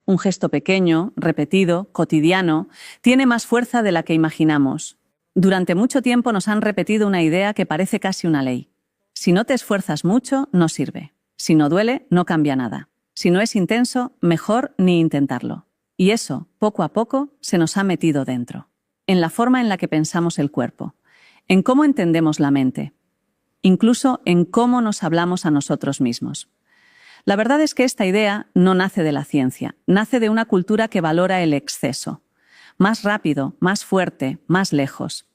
Un gesto pequeño, repetido, cotidiano, tiene más fuerza de la que imaginamos. Durante mucho tiempo nos han repetido una idea que parece casi una ley. Si no te esfuerzas mucho, no sirve. Si no duele, no cambia nada. Si no es intenso, mejor ni intentarlo. Y eso, poco a poco, se nos ha metido dentro. En la forma en la que pensamos el cuerpo, en cómo entendemos la mente, incluso en cómo nos hablamos a nosotros mismos. La verdad es que esta idea no nace de la ciencia, nace de una cultura que valora el exceso. Más rápido, más fuerte, más lejos.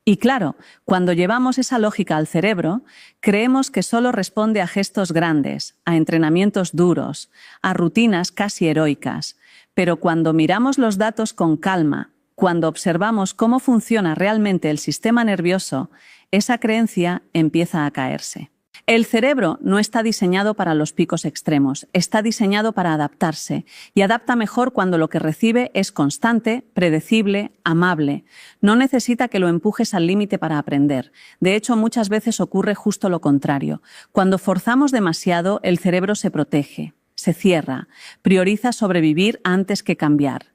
Y claro, cuando llevamos esa lógica al cerebro, creemos que solo responde a gestos grandes, a entrenamientos duros, a rutinas casi heroicas. Pero cuando miramos los datos con calma, cuando observamos cómo funciona realmente el sistema nervioso, esa creencia empieza a caerse. El cerebro no está diseñado para los picos extremos, está diseñado para adaptarse, y adapta mejor cuando lo que recibe es constante, predecible, amable. No necesita que lo empujes al límite para aprender. De hecho, muchas veces ocurre justo lo contrario. Cuando forzamos demasiado, el cerebro se protege, se cierra, prioriza sobrevivir antes que cambiar.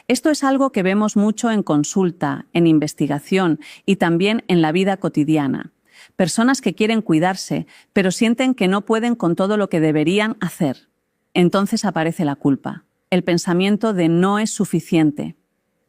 Esto es algo que vemos mucho en consulta, en investigación y también en la vida cotidiana. Personas que quieren cuidarse, pero sienten que no pueden con todo lo que deberían hacer. Entonces aparece la culpa, el pensamiento de no es suficiente.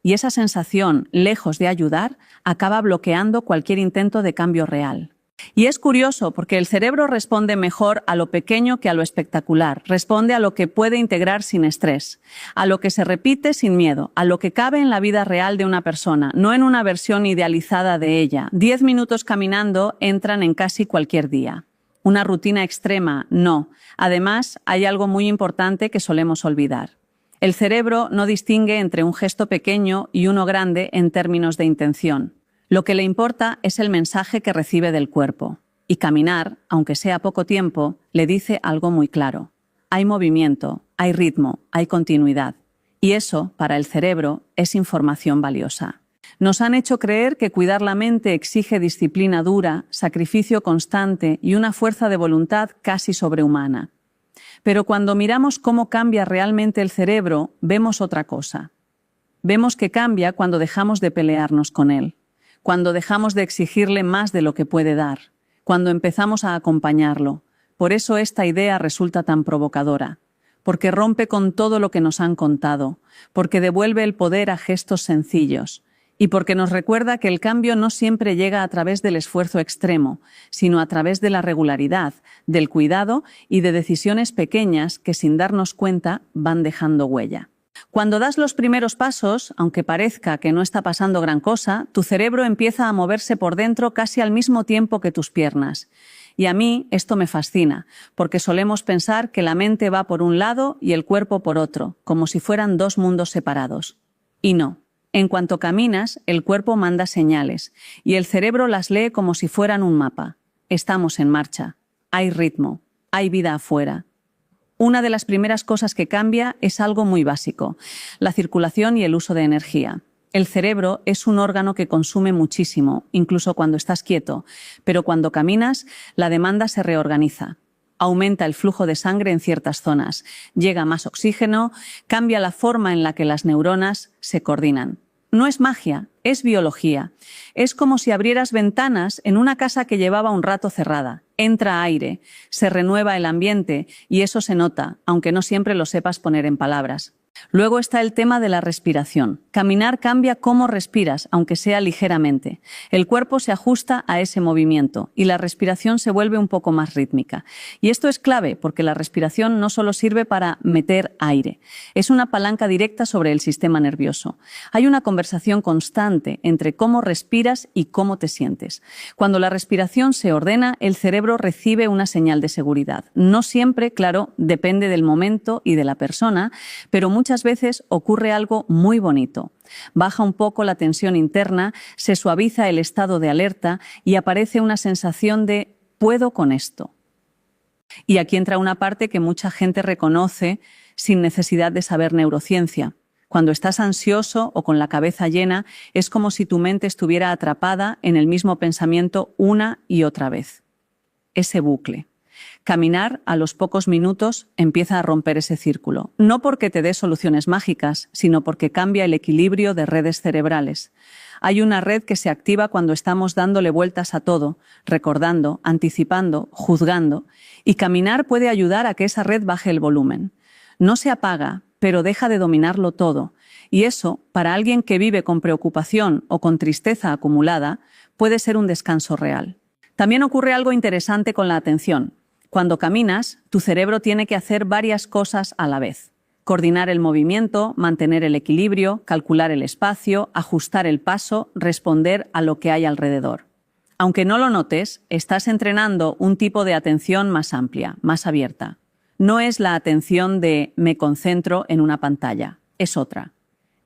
Y esa sensación, lejos de ayudar, acaba bloqueando cualquier intento de cambio real. Y es curioso porque el cerebro responde mejor a lo pequeño que a lo espectacular, responde a lo que puede integrar sin estrés, a lo que se repite sin miedo, a lo que cabe en la vida real de una persona, no en una versión idealizada de ella. 10 minutos caminando entran en casi cualquier día. Una rutina extrema, no. Además, hay algo muy importante que solemos olvidar. El cerebro no distingue entre un gesto pequeño y uno grande en términos de intención. Lo que le importa es el mensaje que recibe del cuerpo. Y caminar, aunque sea poco tiempo, le dice algo muy claro. Hay movimiento, hay ritmo, hay continuidad. Y eso, para el cerebro, es información valiosa. Nos han hecho creer que cuidar la mente exige disciplina dura, sacrificio constante y una fuerza de voluntad casi sobrehumana. Pero cuando miramos cómo cambia realmente el cerebro, vemos otra cosa. Vemos que cambia cuando dejamos de pelearnos con él. Cuando dejamos de exigirle más de lo que puede dar, cuando empezamos a acompañarlo. Por eso esta idea resulta tan provocadora, porque rompe con todo lo que nos han contado, porque devuelve el poder a gestos sencillos, y porque nos recuerda que el cambio no siempre llega a través del esfuerzo extremo, sino a través de la regularidad, del cuidado y de decisiones pequeñas que sin darnos cuenta van dejando huella. Cuando das los primeros pasos, aunque parezca que no está pasando gran cosa, tu cerebro empieza a moverse por dentro casi al mismo tiempo que tus piernas. Y a mí esto me fascina, porque solemos pensar que la mente va por un lado y el cuerpo por otro, como si fueran dos mundos separados. Y no. En cuanto caminas, el cuerpo manda señales, y el cerebro las lee como si fueran un mapa. Estamos en marcha. Hay ritmo. Hay vida afuera. Una de las primeras cosas que cambia es algo muy básico, la circulación y el uso de energía. El cerebro es un órgano que consume muchísimo, incluso cuando estás quieto, pero cuando caminas, la demanda se reorganiza. Aumenta el flujo de sangre en ciertas zonas, llega más oxígeno, cambia la forma en la que las neuronas se coordinan. No es magia, es biología. Es como si abrieras ventanas en una casa que llevaba un rato cerrada. Entra aire, se renueva el ambiente y eso se nota, aunque no siempre lo sepas poner en palabras. Luego está el tema de la respiración. Caminar cambia cómo respiras, aunque sea ligeramente. El cuerpo se ajusta a ese movimiento y la respiración se vuelve un poco más rítmica. Y esto es clave porque la respiración no solo sirve para meter aire, es una palanca directa sobre el sistema nervioso. Hay una conversación constante entre cómo respiras y cómo te sientes. Cuando la respiración se ordena, el cerebro recibe una señal de seguridad. No siempre, claro, depende del momento y de la persona, pero muchas veces ocurre algo muy bonito. Baja un poco la tensión interna, se suaviza el estado de alerta y aparece una sensación de «puedo con esto». Y aquí entra una parte que mucha gente reconoce sin necesidad de saber neurociencia. Cuando estás ansioso o con la cabeza llena, es como si tu mente estuviera atrapada en el mismo pensamiento una y otra vez. Ese bucle. Caminar, a los pocos minutos, empieza a romper ese círculo. No porque te dé soluciones mágicas, sino porque cambia el equilibrio de redes cerebrales. Hay una red que se activa cuando estamos dándole vueltas a todo, recordando, anticipando, juzgando, y caminar puede ayudar a que esa red baje el volumen. No se apaga, pero deja de dominarlo todo, y eso, para alguien que vive con preocupación o con tristeza acumulada, puede ser un descanso real. También ocurre algo interesante con la atención. Cuando caminas, tu cerebro tiene que hacer varias cosas a la vez. Coordinar el movimiento, mantener el equilibrio, calcular el espacio, ajustar el paso, responder a lo que hay alrededor. Aunque no lo notes, estás entrenando un tipo de atención más amplia, más abierta. No es la atención de me concentro en una pantalla, es otra.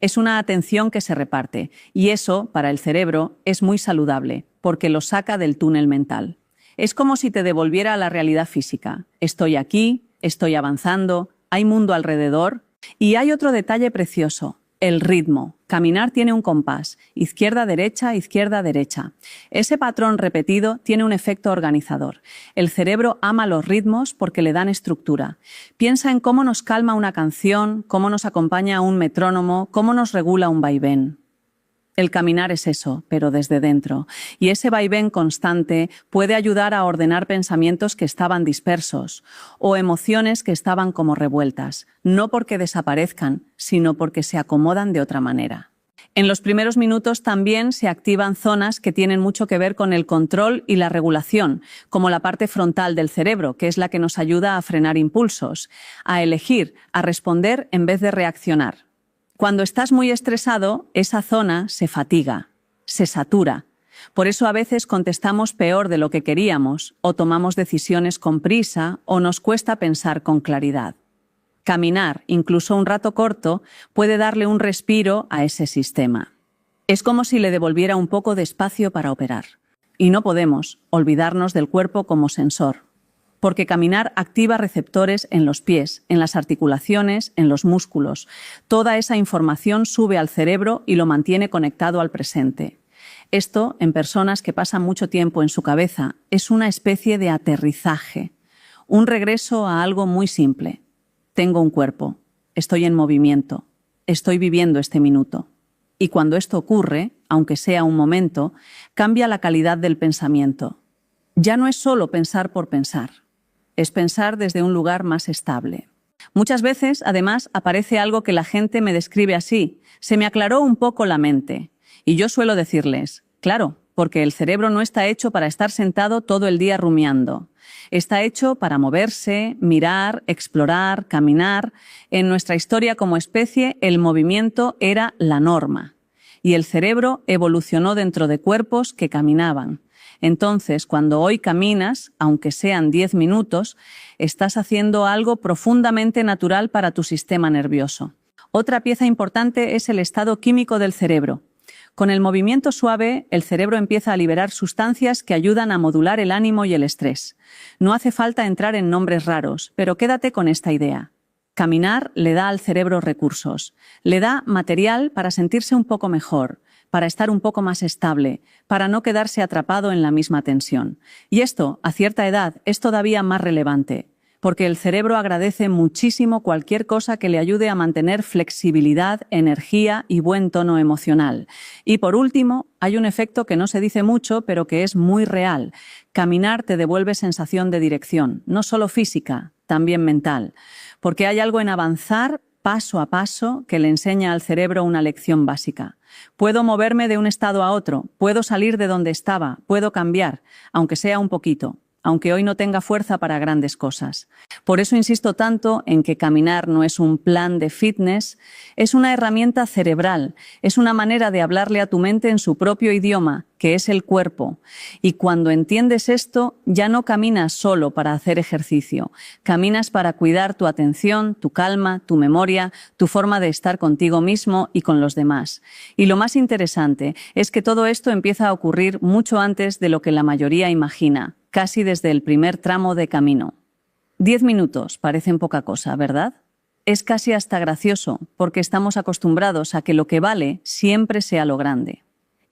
Es una atención que se reparte, y eso, para el cerebro, es muy saludable, porque lo saca del túnel mental. Es como si te devolviera a la realidad física. Estoy aquí, estoy avanzando, hay mundo alrededor. Y hay otro detalle precioso, el ritmo. Caminar tiene un compás, izquierda-derecha, izquierda-derecha. Ese patrón repetido tiene un efecto organizador. El cerebro ama los ritmos porque le dan estructura. Piensa en cómo nos calma una canción, cómo nos acompaña un metrónomo, cómo nos regula un vaivén. El caminar es eso, pero desde dentro. Y ese vaivén constante puede ayudar a ordenar pensamientos que estaban dispersos o emociones que estaban como revueltas, no porque desaparezcan, sino porque se acomodan de otra manera. En los primeros minutos también se activan zonas que tienen mucho que ver con el control y la regulación, como la parte frontal del cerebro, que es la que nos ayuda a frenar impulsos, a elegir, a responder en vez de reaccionar. Cuando estás muy estresado, esa zona se fatiga, se satura. Por eso a veces contestamos peor de lo que queríamos, o tomamos decisiones con prisa, o nos cuesta pensar con claridad. Caminar, incluso un rato corto, puede darle un respiro a ese sistema. Es como si le devolviera un poco de espacio para operar. Y no podemos olvidarnos del cuerpo como sensor. Porque caminar activa receptores en los pies, en las articulaciones, en los músculos. Toda esa información sube al cerebro y lo mantiene conectado al presente. Esto, en personas que pasan mucho tiempo en su cabeza, es una especie de aterrizaje, un regreso a algo muy simple. Tengo un cuerpo, estoy en movimiento, estoy viviendo este minuto. Y cuando esto ocurre, aunque sea un momento, cambia la calidad del pensamiento. Ya no es solo pensar por pensar. Es pensar desde un lugar más estable. Muchas veces, además, aparece algo que la gente me describe así: se me aclaró un poco la mente. Y yo suelo decirles, claro, porque el cerebro no está hecho para estar sentado todo el día rumiando. Está hecho para moverse, mirar, explorar, caminar. En nuestra historia como especie, el movimiento era la norma. Y el cerebro evolucionó dentro de cuerpos que caminaban. Entonces, cuando hoy caminas, aunque sean 10 minutos, estás haciendo algo profundamente natural para tu sistema nervioso. Otra pieza importante es el estado químico del cerebro. Con el movimiento suave, el cerebro empieza a liberar sustancias que ayudan a modular el ánimo y el estrés. No hace falta entrar en nombres raros, pero quédate con esta idea. Caminar le da al cerebro recursos, le da material para sentirse un poco mejor, para estar un poco más estable, para no quedarse atrapado en la misma tensión. Y esto, a cierta edad, es todavía más relevante, porque el cerebro agradece muchísimo cualquier cosa que le ayude a mantener flexibilidad, energía y buen tono emocional. Y por último, hay un efecto que no se dice mucho, pero que es muy real. Caminar te devuelve sensación de dirección, no solo física, también mental, porque hay algo en avanzar paso a paso que le enseña al cerebro una lección básica. Puedo moverme de un estado a otro, puedo salir de donde estaba, puedo cambiar, aunque sea un poquito, aunque hoy no tenga fuerza para grandes cosas. Por eso insisto tanto en que caminar no es un plan de fitness, es una herramienta cerebral, es una manera de hablarle a tu mente en su propio idioma, que es el cuerpo. Y cuando entiendes esto, ya no caminas solo para hacer ejercicio, caminas para cuidar tu atención, tu calma, tu memoria, tu forma de estar contigo mismo y con los demás. Y lo más interesante es que todo esto empieza a ocurrir mucho antes de lo que la mayoría imagina, casi desde el primer tramo de camino. 10 minutos parecen poca cosa, ¿verdad? Es casi hasta gracioso, porque estamos acostumbrados a que lo que vale siempre sea lo grande.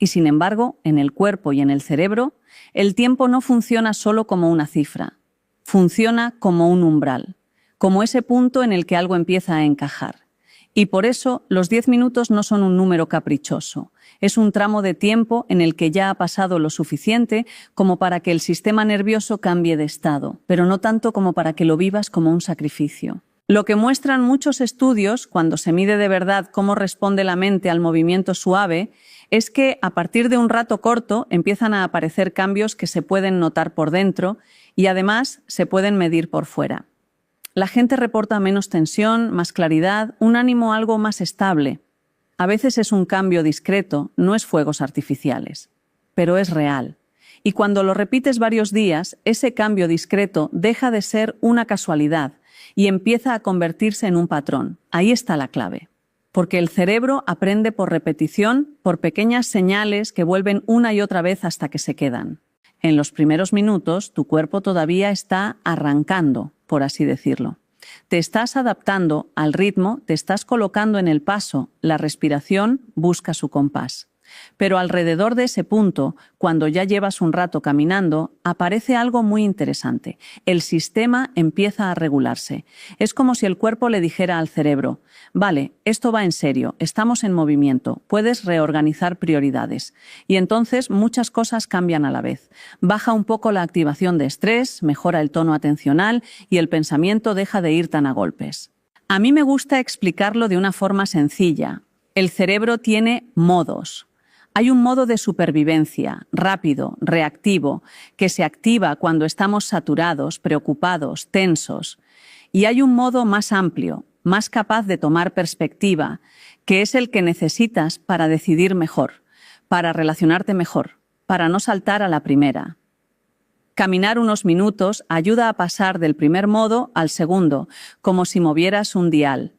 Y sin embargo, en el cuerpo y en el cerebro, el tiempo no funciona solo como una cifra. Funciona como un umbral, como ese punto en el que algo empieza a encajar. Y por eso los 10 minutos no son un número caprichoso. Es un tramo de tiempo en el que ya ha pasado lo suficiente como para que el sistema nervioso cambie de estado, pero no tanto como para que lo vivas como un sacrificio. Lo que muestran muchos estudios, cuando se mide de verdad cómo responde la mente al movimiento suave, es que a partir de un rato corto empiezan a aparecer cambios que se pueden notar por dentro y además se pueden medir por fuera. La gente reporta menos tensión, más claridad, un ánimo algo más estable. A veces es un cambio discreto, no es fuegos artificiales, pero es real. Y cuando lo repites varios días, ese cambio discreto deja de ser una casualidad y empieza a convertirse en un patrón. Ahí está la clave. Porque el cerebro aprende por repetición, por pequeñas señales que vuelven una y otra vez hasta que se quedan. En los primeros minutos, tu cuerpo todavía está arrancando, por así decirlo. Te estás adaptando al ritmo, te estás colocando en el paso, la respiración busca su compás. Pero alrededor de ese punto, cuando ya llevas un rato caminando, aparece algo muy interesante. El sistema empieza a regularse. Es como si el cuerpo le dijera al cerebro: vale, esto va en serio, estamos en movimiento, puedes reorganizar prioridades. Y entonces muchas cosas cambian a la vez. Baja un poco la activación de estrés, mejora el tono atencional y el pensamiento deja de ir tan a golpes. A mí me gusta explicarlo de una forma sencilla. El cerebro tiene modos. Hay un modo de supervivencia, rápido, reactivo, que se activa cuando estamos saturados, preocupados, tensos. Y hay un modo más amplio, más capaz de tomar perspectiva, que es el que necesitas para decidir mejor, para relacionarte mejor, para no saltar a la primera. Caminar unos minutos ayuda a pasar del primer modo al segundo, como si movieras un dial.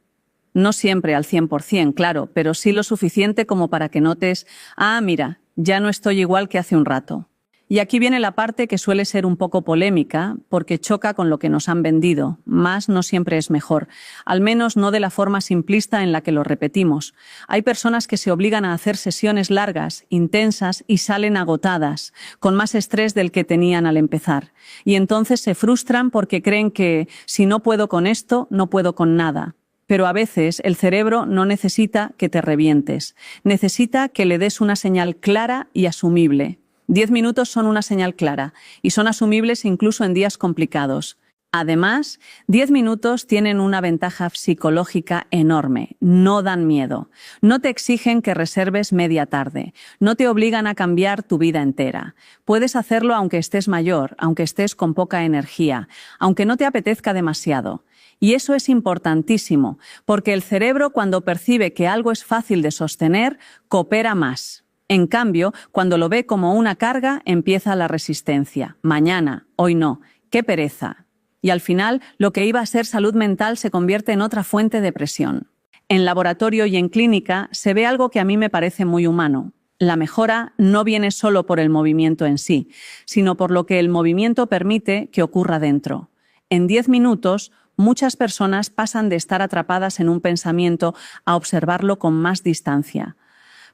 No siempre al 100%, claro, pero sí lo suficiente como para que notes: ah, mira, ya no estoy igual que hace un rato. Y aquí viene la parte que suele ser un poco polémica, porque choca con lo que nos han vendido. Más no siempre es mejor, al menos no de la forma simplista en la que lo repetimos. Hay personas que se obligan a hacer sesiones largas, intensas y salen agotadas, con más estrés del que tenían al empezar. Y entonces se frustran porque creen que si no puedo con esto, no puedo con nada. Pero a veces el cerebro no necesita que te revientes, necesita que le des una señal clara y asumible. 10 minutos son una señal clara y son asumibles incluso en días complicados. Además, 10 minutos tienen una ventaja psicológica enorme. No dan miedo. No te exigen que reserves media tarde. No te obligan a cambiar tu vida entera. Puedes hacerlo aunque estés mayor, aunque estés con poca energía, aunque no te apetezca demasiado. Y eso es importantísimo, porque el cerebro, cuando percibe que algo es fácil de sostener, coopera más. En cambio, cuando lo ve como una carga, empieza la resistencia. Mañana, hoy no. ¡Qué pereza! Y al final, lo que iba a ser salud mental se convierte en otra fuente de presión. En laboratorio y en clínica se ve algo que a mí me parece muy humano. La mejora no viene solo por el movimiento en sí, sino por lo que el movimiento permite que ocurra dentro. En 10 minutos, muchas personas pasan de estar atrapadas en un pensamiento a observarlo con más distancia.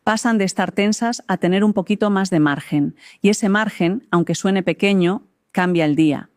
Pasan de estar tensas a tener un poquito más de margen. Y ese margen, aunque suene pequeño, cambia el día.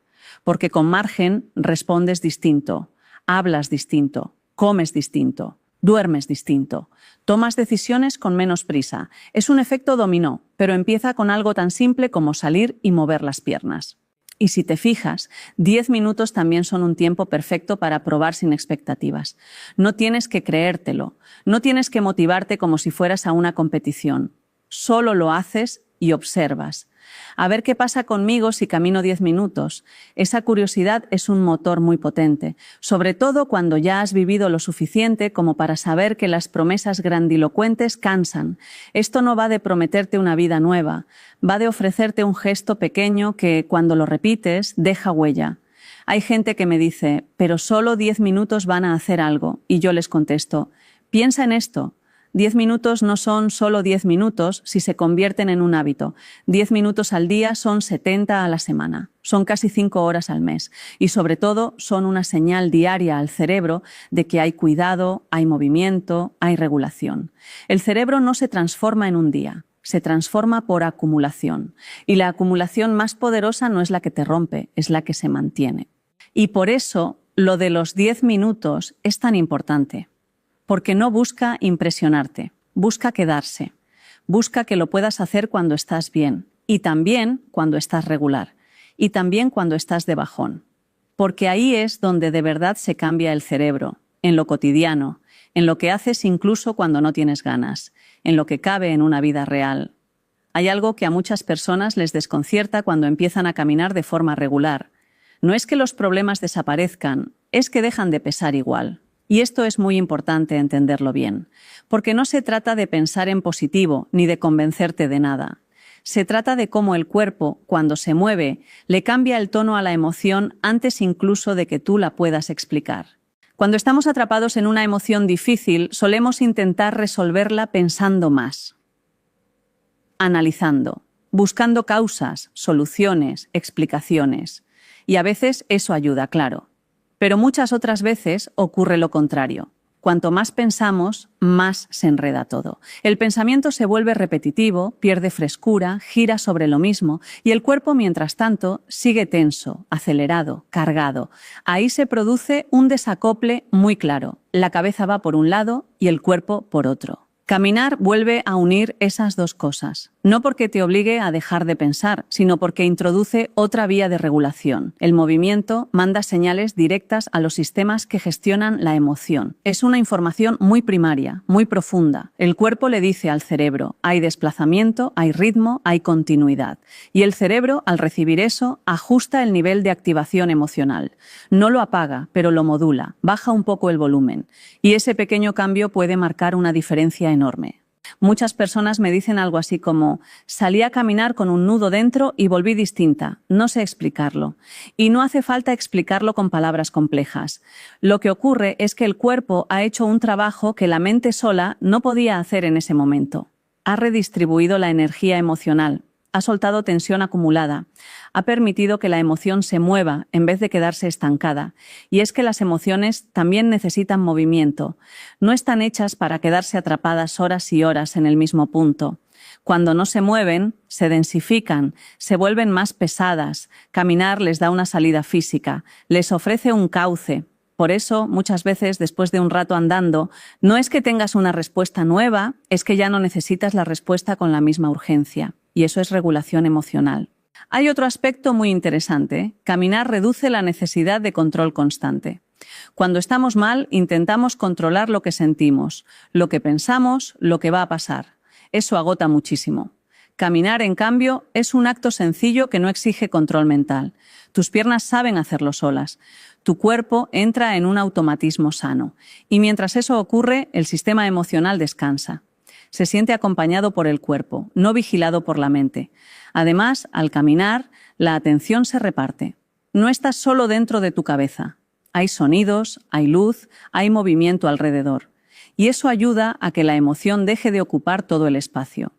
Porque con margen respondes distinto, hablas distinto, comes distinto, duermes distinto, tomas decisiones con menos prisa. Es un efecto dominó, pero empieza con algo tan simple como salir y mover las piernas. Y si te fijas, 10 minutos también son un tiempo perfecto para probar sin expectativas. No tienes que creértelo, no tienes que motivarte como si fueras a una competición. Solo lo haces y observas. A ver qué pasa conmigo si camino 10 minutos. Esa curiosidad es un motor muy potente, sobre todo cuando ya has vivido lo suficiente como para saber que las promesas grandilocuentes cansan. Esto no va de prometerte una vida nueva, va de ofrecerte un gesto pequeño que, cuando lo repites, deja huella. Hay gente que me dice: pero solo 10 minutos van a hacer algo, y yo les contesto: piensa en esto. 10 minutos no son solo 10 minutos si se convierten en un hábito. 10 minutos al día son 70 a la semana. Son casi 5 horas al mes. Y sobre todo son una señal diaria al cerebro de que hay cuidado, hay movimiento, hay regulación. El cerebro no se transforma en un día. se transforma por acumulación. Y la acumulación más poderosa no es la que te rompe, es la que se mantiene. Y por eso lo de los 10 minutos es tan importante, porque no busca impresionarte, busca quedarse, busca que lo puedas hacer cuando estás bien, y también cuando estás regular, y también cuando estás de bajón. Porque ahí es donde de verdad se cambia el cerebro, en lo cotidiano, en lo que haces incluso cuando no tienes ganas, en lo que cabe en una vida real. Hay algo que a muchas personas les desconcierta cuando empiezan a caminar de forma regular. No es que los problemas desaparezcan, es que dejan de pesar igual. Y esto es muy importante entenderlo bien, porque no se trata de pensar en positivo ni de convencerte de nada. Se trata de cómo el cuerpo, cuando se mueve, le cambia el tono a la emoción antes incluso de que tú la puedas explicar. Cuando estamos atrapados en una emoción difícil, solemos intentar resolverla pensando más, analizando, buscando causas, soluciones, explicaciones. Y a veces eso ayuda, claro. Pero muchas otras veces ocurre lo contrario. Cuanto más pensamos, más se enreda todo. El pensamiento se vuelve repetitivo, pierde frescura, gira sobre lo mismo y el cuerpo, mientras tanto, sigue tenso, acelerado, cargado. Ahí se produce un desacople muy claro. La cabeza va por un lado y el cuerpo por otro. Caminar vuelve a unir esas dos cosas, no porque te obligue a dejar de pensar, sino porque introduce otra vía de regulación. El movimiento manda señales directas a los sistemas que gestionan la emoción. Es una información muy primaria, muy profunda. El cuerpo le dice al cerebro, hay desplazamiento, hay ritmo, hay continuidad. Y el cerebro, al recibir eso, ajusta el nivel de activación emocional. No lo apaga, pero lo modula, baja un poco el volumen. Y ese pequeño cambio puede marcar una diferencia enorme. Muchas personas me dicen algo así como, salí a caminar con un nudo dentro y volví distinta. No sé explicarlo. Y no hace falta explicarlo con palabras complejas. Lo que ocurre es que el cuerpo ha hecho un trabajo que la mente sola no podía hacer en ese momento. Ha redistribuido la energía emocional. Ha soltado tensión acumulada, ha permitido que la emoción se mueva en vez de quedarse estancada. Y es que las emociones también necesitan movimiento. No están hechas para quedarse atrapadas horas y horas en el mismo punto. Cuando no se mueven, se densifican, se vuelven más pesadas. Caminar les da una salida física, les ofrece un cauce. Por eso, muchas veces, después de un rato andando, no es que tengas una respuesta nueva, es que ya no necesitas la respuesta con la misma urgencia. Y eso es regulación emocional. Hay otro aspecto muy interesante. Caminar reduce la necesidad de control constante. Cuando estamos mal, intentamos controlar lo que sentimos, lo que pensamos, lo que va a pasar. Eso agota muchísimo. Caminar, en cambio, es un acto sencillo que no exige control mental. Tus piernas saben hacerlo solas. Tu cuerpo entra en un automatismo sano. Y mientras eso ocurre, el sistema emocional descansa. Se siente acompañado por el cuerpo, no vigilado por la mente. Además, al caminar, la atención se reparte. No estás solo dentro de tu cabeza. Hay sonidos, hay luz, hay movimiento alrededor. Y eso ayuda a que la emoción deje de ocupar todo el espacio.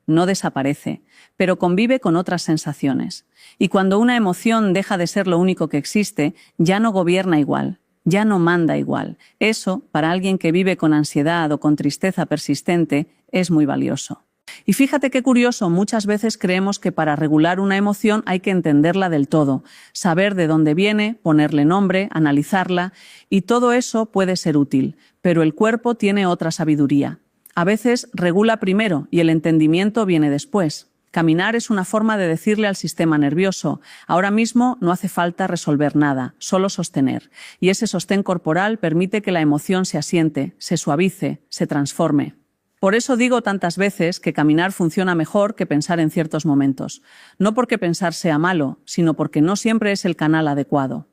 No desaparece, pero convive con otras sensaciones. Y cuando una emoción deja de ser lo único que existe, ya no gobierna igual. Ya no manda igual. Eso, para alguien que vive con ansiedad o con tristeza persistente, es muy valioso. Y fíjate qué curioso, muchas veces creemos que para regular una emoción hay que entenderla del todo, saber de dónde viene, ponerle nombre, analizarla, y todo eso puede ser útil, pero el cuerpo tiene otra sabiduría. A veces regula primero y el entendimiento viene después. Caminar es una forma de decirle al sistema nervioso, ahora mismo no hace falta resolver nada, solo sostener. Y ese sostén corporal permite que la emoción se asiente, se suavice, se transforme. Por eso digo tantas veces que caminar funciona mejor que pensar en ciertos momentos. No porque pensar sea malo, sino porque no siempre es el canal adecuado.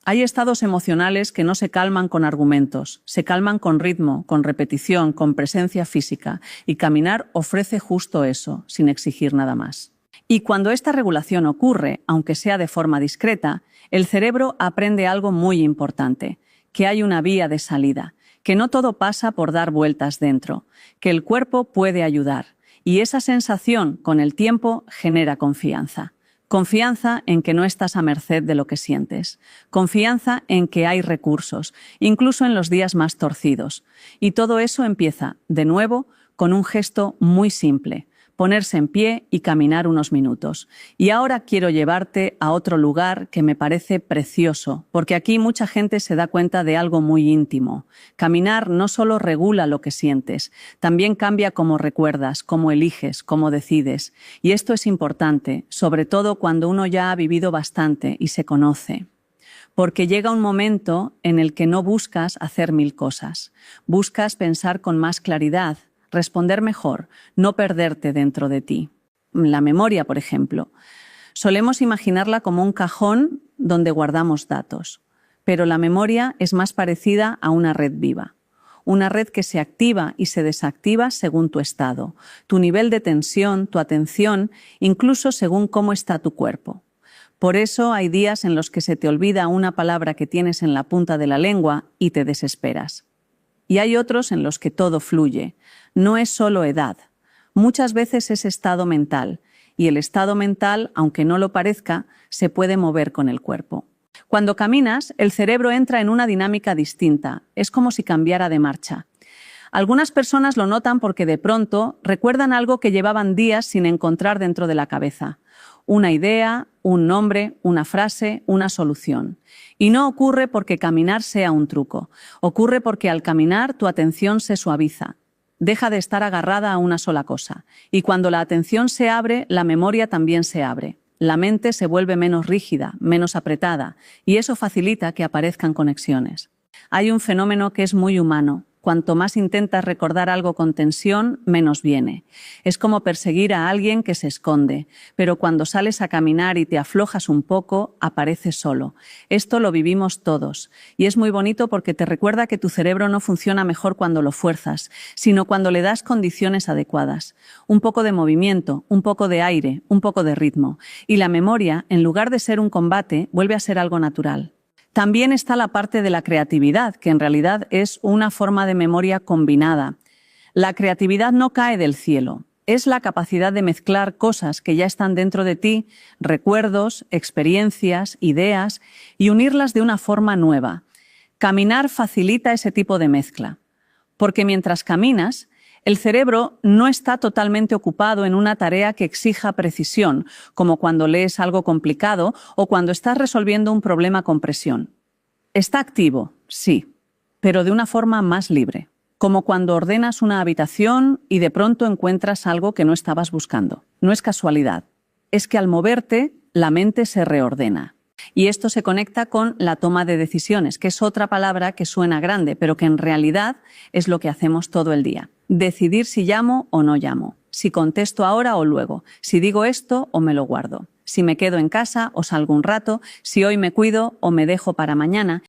Hay estados emocionales que no se calman con argumentos, se calman con ritmo, con repetición, con presencia física, y caminar ofrece justo eso, sin exigir nada más. Y cuando esta regulación ocurre, aunque sea de forma discreta, el cerebro aprende algo muy importante, que hay una vía de salida, que no todo pasa por dar vueltas dentro, que el cuerpo puede ayudar, y esa sensación, con el tiempo, genera confianza. Confianza en que no estás a merced de lo que sientes. Confianza en que hay recursos, incluso en los días más torcidos. Y todo eso empieza, de nuevo, con un gesto muy simple. ponerse en pie y caminar unos minutos. Y ahora quiero llevarte a otro lugar que me parece precioso, porque aquí mucha gente se da cuenta de algo muy íntimo. Caminar no solo regula lo que sientes, también cambia cómo recuerdas, cómo eliges, cómo decides. Y esto es importante, sobre todo cuando uno ya ha vivido bastante y se conoce. Porque llega un momento en el que no buscas hacer mil cosas. Buscas pensar con más claridad, responder mejor, no perderte dentro de ti. La memoria, por ejemplo. Solemos imaginarla como un cajón donde guardamos datos, pero la memoria es más parecida a una red viva. Una red que se activa y se desactiva según tu estado, tu nivel de tensión, tu atención, incluso según cómo está tu cuerpo. Por eso hay días en los que se te olvida una palabra que tienes en la punta de la lengua y te desesperas. Y hay otros en los que todo fluye. No es solo edad. Muchas veces es estado mental. Y el estado mental, aunque no lo parezca, se puede mover con el cuerpo. Cuando caminas, el cerebro entra en una dinámica distinta. Es como si cambiara de marcha. Algunas personas lo notan porque de pronto recuerdan algo que llevaban días sin encontrar dentro de la cabeza. Una idea, un nombre, una frase, una solución. Y no ocurre porque caminar sea un truco. Ocurre porque al caminar tu atención se suaviza. Deja de estar agarrada a una sola cosa. Y cuando la atención se abre, la memoria también se abre. La mente se vuelve menos rígida, menos apretada, y eso facilita que aparezcan conexiones. Hay un fenómeno que es muy humano. Cuanto más intentas recordar algo con tensión, menos viene. Es como perseguir a alguien que se esconde, pero cuando sales a caminar y te aflojas un poco, aparece solo. Esto lo vivimos todos, y es muy bonito porque te recuerda que tu cerebro no funciona mejor cuando lo fuerzas, sino cuando le das condiciones adecuadas. Un poco de movimiento, un poco de aire, un poco de ritmo. Y la memoria, en lugar de ser un combate, vuelve a ser algo natural. También está la parte de la creatividad, que en realidad es una forma de memoria combinada. La creatividad no cae del cielo. Es la capacidad de mezclar cosas que ya están dentro de ti, recuerdos, experiencias, ideas, y unirlas de una forma nueva. Caminar facilita ese tipo de mezcla, porque mientras caminas, el cerebro no está totalmente ocupado en una tarea que exija precisión, como cuando lees algo complicado o cuando estás resolviendo un problema con presión. Está activo, sí, pero de una forma más libre, como cuando ordenas una habitación y de pronto encuentras algo que no estabas buscando. No es casualidad, es que al moverte, la mente se reordena. Y esto se conecta con la toma de decisiones, que es otra palabra que suena grande, pero que en realidad es lo que hacemos todo el día. Decidir si llamo o no llamo, si contesto ahora o luego, si digo esto o me lo guardo, si me quedo en casa o salgo un rato, si hoy me cuido o me dejo para mañana.